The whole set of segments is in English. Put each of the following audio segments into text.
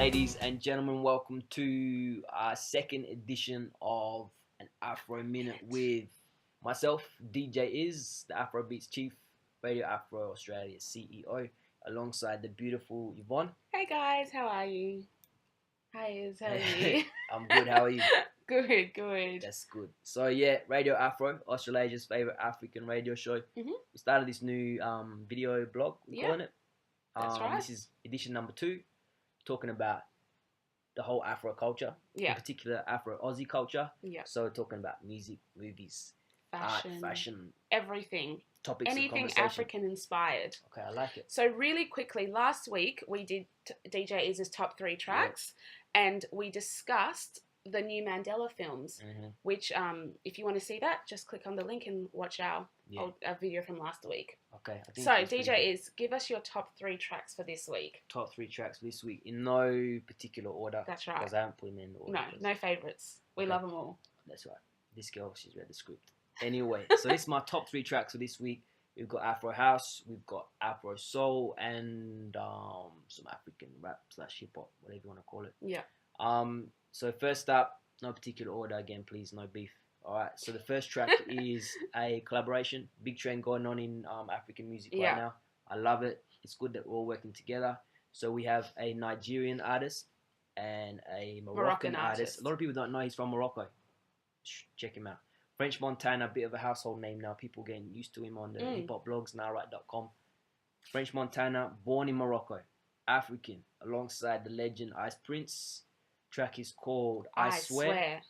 Ladies and gentlemen, welcome to our second edition of An Afro Minute with myself, DJ Is, the AFRObeats Chief, Radio Afro Australia CEO, alongside the beautiful Yvonne. Hey guys, how are you? Hi Iz, how are you? I'm good, how are you? Good. That's good. So yeah, Radio Afro, Australia's favourite African radio show. We started this new video blog, we're calling it. That's right. This is edition number 2, talking about the whole Afro culture, in particular Afro-Aussie culture. So we're talking about music, movies, art, fashion, everything. Topics anything of conversation. African inspired. Okay, I like it. So really quickly, last week we did DJ Iz's top 3 tracks, and we discussed the new Mandela films, which if you want to see that, just click on the link and watch our video from last week. Okay. So DJ Iz, give us your top 3 tracks for this week. Top 3 tracks for this week in no particular order. That's right. Because I haven't put them in order. No favourites. We love them all. That's right. This girl, she's read the script. Anyway, so this is my top 3 tracks for this week. We've got Afro House, we've got Afro Soul, and some African rap / hip hop, whatever you want to call it. So first up, no particular order again, please, no beef. All right. So the first track is a collaboration, big trend going on in African music right now. I love it. It's good that we're all working together. So we have a Nigerian artist and a Moroccan artist. A lot of people don't know he's from Morocco. Check him out. French Montana, a bit of a household name now. People getting used to him on the hip hop blogs, nowright.com. French Montana, born in Morocco, African, alongside the legend Ice Prince. Track is called I Swear. A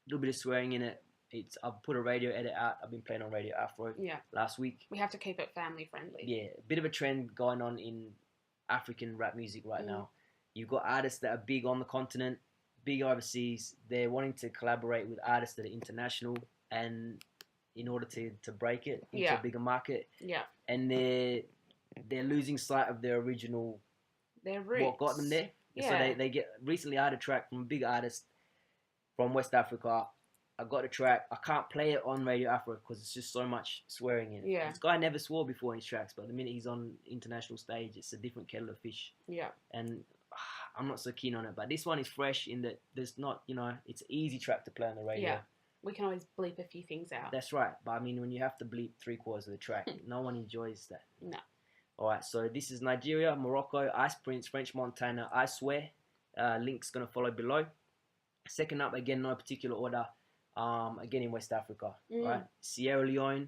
little bit of swearing in it. I've put a radio edit out. I've been playing on Radio Afro last week. We have to keep it family friendly. Yeah, a bit of a trend going on in African rap music right now. You've got artists that are big on the continent, big overseas. They're wanting to collaborate with artists that are international, and in order to break it into a bigger market. And they're losing sight of their original, their roots. What got them there. So they get recently I had a track from a big artist from West Africa. I got a track. I can't play it on Radio Afro because it's just so much swearing in it. This guy never swore before in his tracks, but the minute he's on international stage, it's a different kettle of fish. And I'm not so keen on it. But this one is fresh in that there's not, it's an easy track to play on the radio. We can always bleep a few things out. That's right. But I mean, when you have to bleep 3/4 of the track, no one enjoys that. No. All right, so this is Nigeria, Morocco, Ice Prince, French Montana, I Swear. Link's going to follow below. Second up, again, no particular order. Again in West Africa, right? Sierra Leone.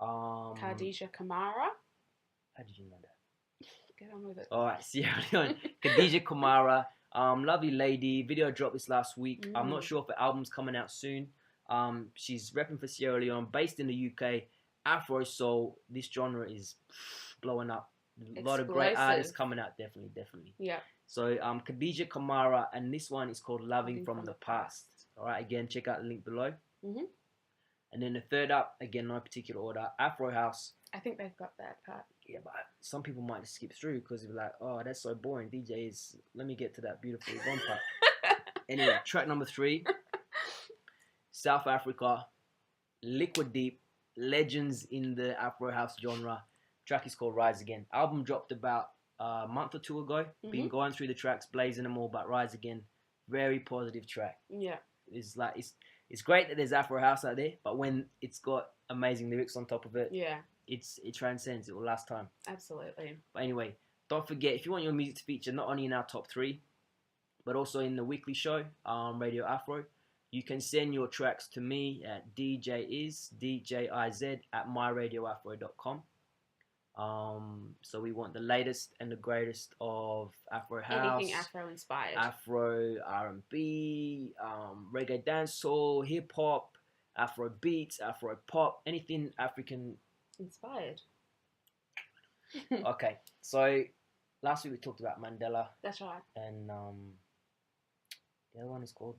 Kadija Kamara. How did you know that? Get on with it. All right, Sierra Leone. Kadija Kamara. Lovely lady. Video dropped this last week. I'm not sure if the album's coming out soon. She's repping for Sierra Leone, based in the UK. Afro Soul. This genre is blowing up. A lot of great artists coming out, definitely. So Kadija Kamara, and this one is called Loving from the Past. All right, again, check out the link below. And then the third up, again, no particular order, Afro House. I think they've got that part. Yeah, but some people might just skip through because they're like, oh, that's so boring. DJs, let me get to that beautiful Yvonne part. Anyway, track number 3, South Africa, Liquideep, legends in the Afro House genre. Track is called Rise Again. Album dropped about a month or 2 ago. Been going through the tracks, blazing them all, but Rise Again, very positive track. It's like it's great that there's Afro House out there, but when it's got amazing lyrics on top of it, it transcends. It will last time. Absolutely. But anyway, don't forget, if you want your music to feature not only in our top 3, but also in the weekly show, Radio Afro, you can send your tracks to me at DJIZ at myradioafro.com. So we want the latest and the greatest of Afro House, anything Afro inspired, Afro R&B, reggae dancehall, hip hop, Afro beats, Afro pop, anything African inspired. Okay, so last week we talked about Mandela. That's right. And the other one is called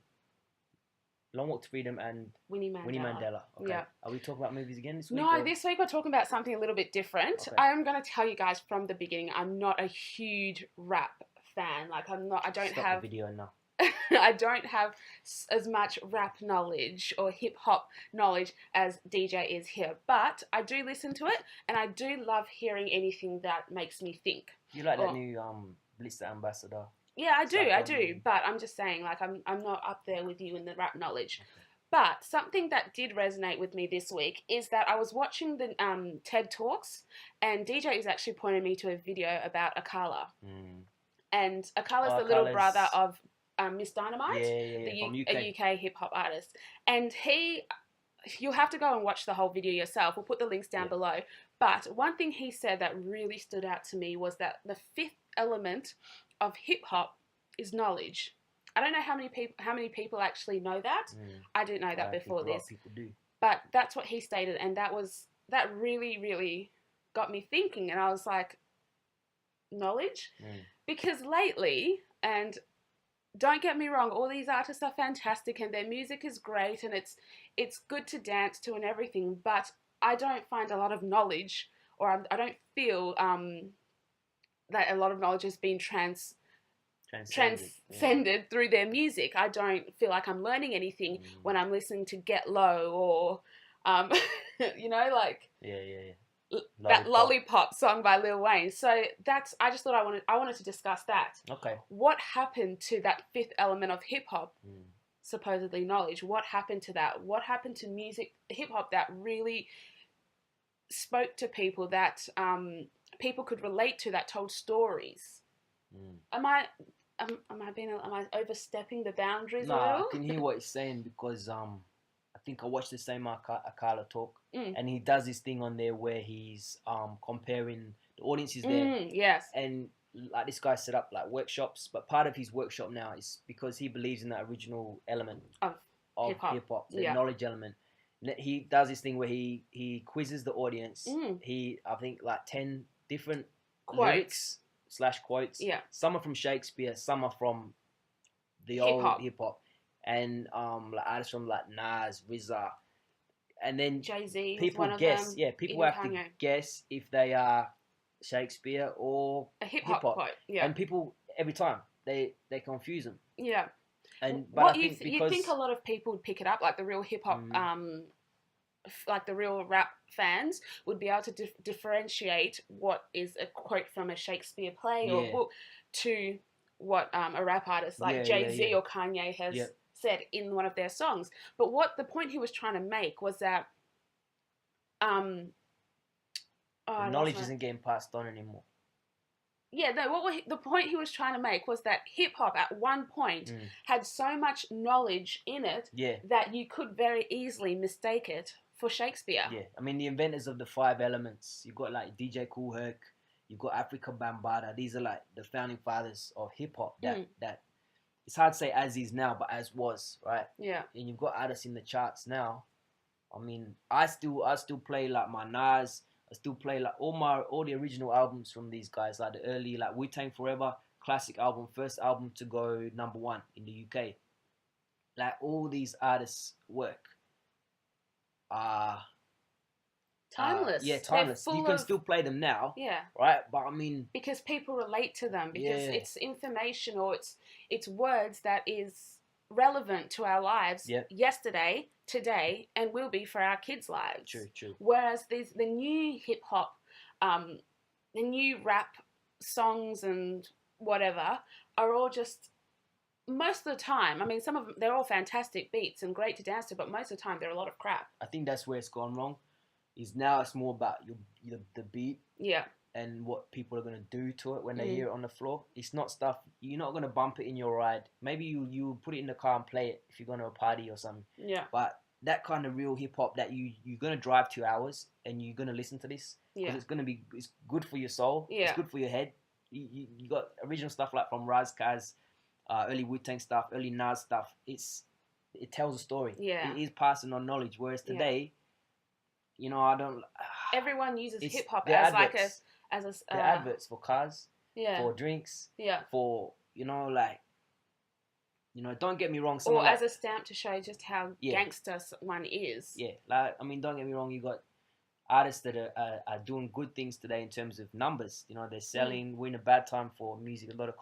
Long Walk to Freedom and Winnie Mandela. Okay. Are we talking about movies again this week? No, this week we're talking about something a little bit different. Okay. I am going to tell you guys from the beginning, I'm not a huge rap fan. Like I don't have the video now. I don't have as much rap knowledge or hip hop knowledge as DJ is here, but I do listen to it, and I do love hearing anything that makes me think. You like that new Blitz the Ambassador? Yeah, I do, know. but I'm just saying, like, I'm not up there with you in the rap knowledge. But something that did resonate with me this week is that I was watching the TED Talks, and DJ is actually pointing me to a video about Akala. And Akala's the little brother of Miss Dynamite, from UK. a UK hip hop artist. And you'll have to go and watch the whole video yourself. We'll put the links down below. But one thing he said that really stood out to me was that the fifth element of hip hop is knowledge. I don't know how many people actually know that. I didn't know that before this. A lot of people do. But that's what he stated, and that really, really got me thinking. And I was like, knowledge? Because lately, and don't get me wrong, all these artists are fantastic and their music is great and it's good to dance to and everything, but I don't find a lot of knowledge, or I don't feel that a lot of knowledge has been transcended through their music. I don't feel like I'm learning anything when I'm listening to Get Low or, you know, like that Lollipop song by Lil Wayne. So I just thought I wanted to discuss that. Okay. What happened to that fifth element of hip hop? Supposedly knowledge. What happened to that? What happened to music, hip hop, that really spoke to people, that people could relate to, that told stories? Am I overstepping the boundaries a little? I can hear what you're saying, because I think I watched the same Akala talk, and he does this thing on there where he's comparing the audiences there. Yes. And like, this guy set up like workshops, but part of his workshop now is because he believes in that original element of hip hop, the knowledge element. He does this thing where he quizzes the audience. I think like 10 different lyrics / quotes. Yeah. Some are from Shakespeare, some are from the old hip hop, and like artists from like Nas, RZA, and then Jay-Z. People guess. Yeah, people have to guess if they are Shakespeare or a hip hop quote. Yeah. And people every time they confuse them. Yeah. And but you think a lot of people would pick it up, like the real hip hop, like the real rap fans would be able to differentiate what is a quote from a Shakespeare play or book to what a rap artist like Jay-Z or Kanye has said in one of their songs. But what the point he was trying to make was that the knowledge isn't getting passed on anymore. Yeah, no, the point he was trying to make was that hip-hop at one point had so much knowledge in it that you could very easily mistake it for Shakespeare. Yeah, I mean, the inventors of the 5 elements, you've got like DJ Kool Herc, you've got Africa Bambaataa. These are like the founding fathers of hip-hop that it's hard to say as is now, but as was, right? Yeah. And you've got artists in the charts now. I mean, I still play like my Nas. I still play like all the original albums from these guys, like the early, like Wu-Tang Forever, classic album, first album to go #1 in the UK. Like, all these artists' work are timeless. Timeless. You can still play them now. Yeah. Right? But I mean, because people relate to them, because it's information or it's words that is relevant to our lives yesterday, today, and will be for our kids' lives. True. Whereas the new hip hop, the new rap songs and whatever are all just, most of the time, I mean, some of them, they're all fantastic beats and great to dance to, but most of the time they're a lot of crap. I think that's where it's gone wrong. Now it's more about the beat. Yeah. And what people are going to do to it when they hear it on the floor. It's not stuff, you're not going to bump it in your ride. Maybe you put it in the car and play it if you're going to a party or something. Yeah. But that kind of real hip-hop that you're going to drive 2 hours and you're going to listen to this. Yeah. It's good for your soul. Yeah. It's good for your head. You got original stuff like from Raz Kaz, early Wu-Tang stuff, early Nas stuff. It tells a story. Yeah. It is passing on knowledge. Whereas today, you know, I don't... Everyone uses hip-hop as adverts. The adverts for cars, for drinks, yeah, for, you know, like, you know, don't get me wrong. Or as a stamp to show just how gangster one is. Yeah, like, I mean, don't get me wrong. You got artists that are doing good things today in terms of numbers. You know, they're selling. We're in a bad time for music. A lot of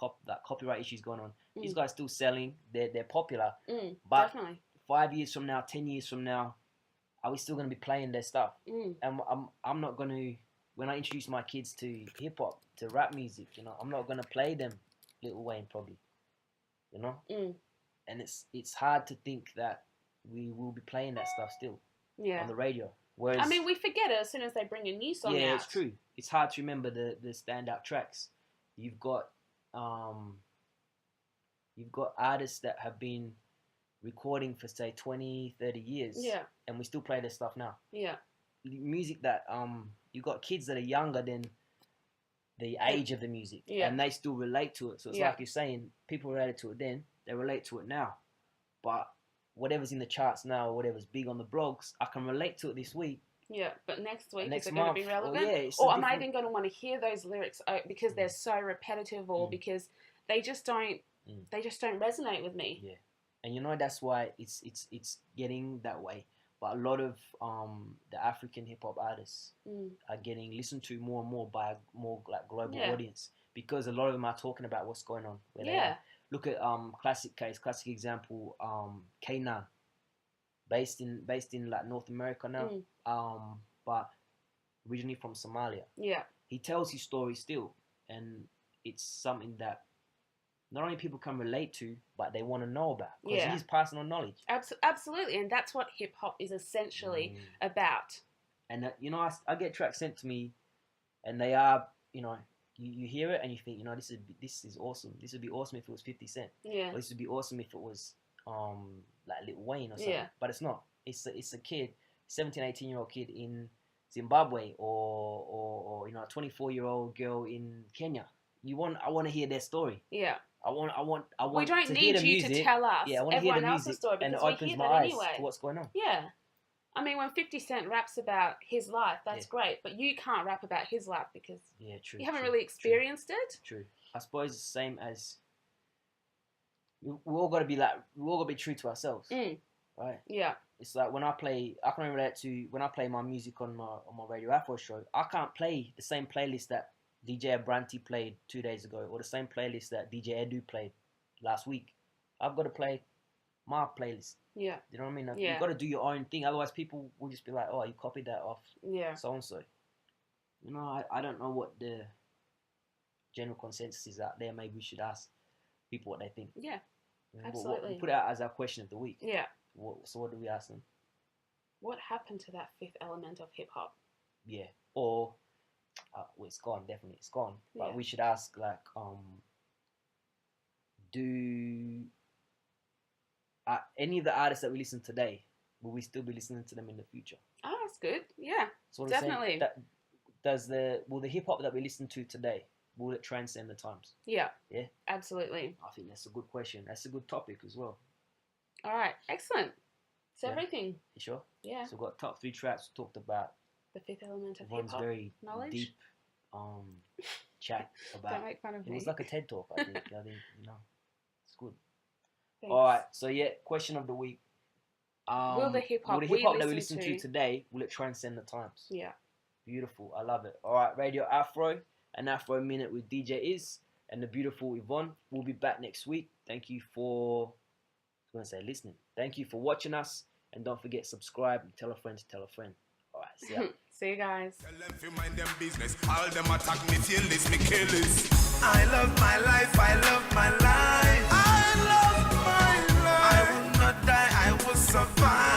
copyright issues going on. These guys still selling. They're popular. But definitely. 5 years from now, 10 years from now, are we still going to be playing their stuff? And I'm not going to. When I introduce my kids to hip hop, to rap music, you know, I'm not gonna play them Lil Wayne probably, you know. Mm. And it's hard to think that we will be playing that stuff still on the radio. Whereas, I mean, we forget it as soon as they bring a new song out. Yeah, it's true. It's hard to remember the standout tracks. You've got artists that have been recording for say 20, 30 years. Yeah. And we still play their stuff now. Yeah. Music that you've got kids that are younger than the age of the music. Yeah. And they still relate to it. So it's like you're saying, people related to it then, they relate to it now. But whatever's in the charts now, or whatever's big on the blogs, I can relate to it this week. Yeah, but next week, next is it going to be relevant? Or am I even going to want to hear those lyrics because they're so repetitive, or because they just don't resonate with me? Yeah, and you know that's why it's getting that way. But a lot of the African hip hop artists are getting listened to more and more by a more like global audience, because a lot of them are talking about what's going on. Look at classic example, K9, based in like North America now, but originally from Somalia. Yeah, he tells his story still, and it's something that not only people can relate to, but they want to know about, because he's passing on knowledge. Absolutely, and that's what hip hop is essentially about. And you know, I get tracks sent to me, and they are, you know, you hear it and you think, you know, this is awesome. This would be awesome if it was 50 Cent. Yeah. Or this would be awesome if it was like Lil Wayne or something. Yeah. But it's not. It's a kid, 17, 18-year-old kid in Zimbabwe, or you know, a 24-year-old girl in Kenya. I want to hear their story. Yeah. I want. We don't need you to tell us everyone else's story, because and it opens my eyes to what's going on. Yeah. I mean, when 50 Cent raps about his life, that's great, but you can't rap about his life because you haven't really experienced it. True. I suppose it's the same as we all got to be true to ourselves, right? Yeah. It's like when I can relate to when I play my music on my Radio Afro show. I can't play the same playlist that DJ Abranti played 2 days ago, or the same playlist that DJ Edu played last week. I've got to play my playlist. Yeah. You know what I mean? You've got to do your own thing. Otherwise, people will just be like, oh, you copied that off so-and-so. You know, I don't know what the general consensus is out there. Maybe we should ask people what they think. Yeah, absolutely. We'll put it out as our question of the week. Yeah. So what do we ask them? What happened to that fifth element of hip-hop? Yeah. Or, well, it's gone. Definitely, it's gone. But we should ask, like, any of the artists that we listen today, will we still be listening to them in the future? Oh, that's good. Yeah, so definitely. Will the hip hop that we listen to today, will it transcend the times? Yeah. Yeah? Absolutely. I think that's a good question. That's a good topic as well. All right, excellent. It's everything. You sure? Yeah. So we've got top 3 tracks. We talked about the fifth element of hip hop very knowledge. Deep chat about. Don't make fun of me. It was like a TED talk, I think. You know, it's good. Thanks. All right, so question of the week. Will the hip hop that we listen to today, will it transcend the times? Yeah. Beautiful, I love it. All right, Radio Afro, An Afro Minute with DJ Iz and the beautiful Yvonne. We'll be back next week. Thank you for, listening. Thank you for watching us, and don't forget, subscribe and tell a friend to tell a friend. All right, see ya. See you guys. Tell them to mind them business. All them attack me, feel this, me kill this. I love my life, I love my life. I love my life. I will not die, I will survive.